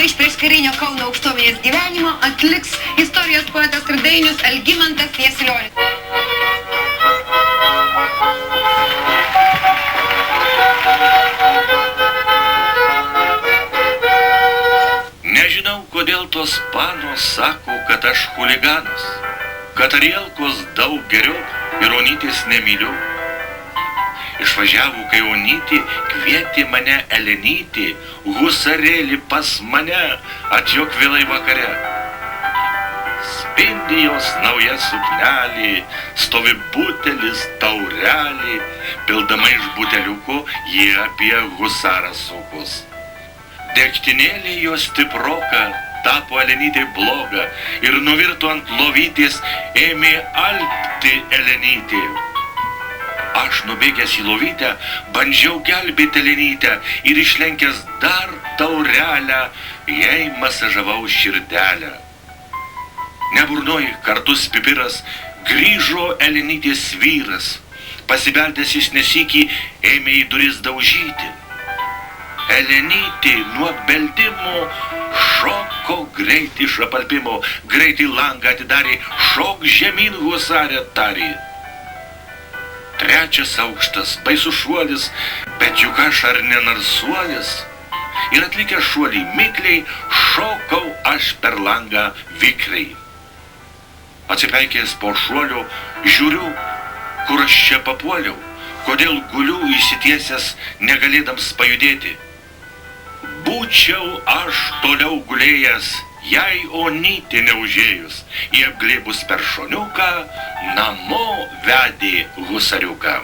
iš prieškarinio Kauno aukštuomenės gyvenimo atliks istorijos poetas ir dainius Algimantas Jasilionis. Nežinau, kodėl tos panos sako, kad aš chuliganas, kad Arielkos daug geriau ir Onytės nemyliu. Išvažiavo, kai Onytė kvietė mane Elenytė, husarėlį pas mane, atjok vėlai vakare. Spindi jos nauja suknelė, stovi butelis, taurelė, pildama iš buteliuko jie apie husarą sukos. Degtinėlė jos stiproka, tapo Elenytė bloga ir nuvirto ant lovytės, ėmė alpti Elenytė. Aš nubėgęs į lovytę, bandžiau gelbėti Elenytę ir išlenkęs dar taurelę, jai masažavau širdelę. Neburnoji kartus pipiras, grįžo Elenytės vyras, pasibeldęs jis nesykį, ėmė į duris daužyti. Elenytė nuo beldimo šoko greit iš apalpimo, greitai langą atidarė, šok žemyn husarė tarė. Trečias aukštas, baisus šuolis, bet juk aš ar nenarsuolis. Ir atlikęs šuolį mikliai, šokau aš per langą vikriai. Atsipeikęs po šuolio, žiūriu, kur aš čia papuoliau, kodėl guliu įsitiesęs, negalėdams pajudėti. Būčiau aš toliau gulėjęs, jei Onytė neužėjus, į apglėbus per šoniuką, namo vedė husariuką.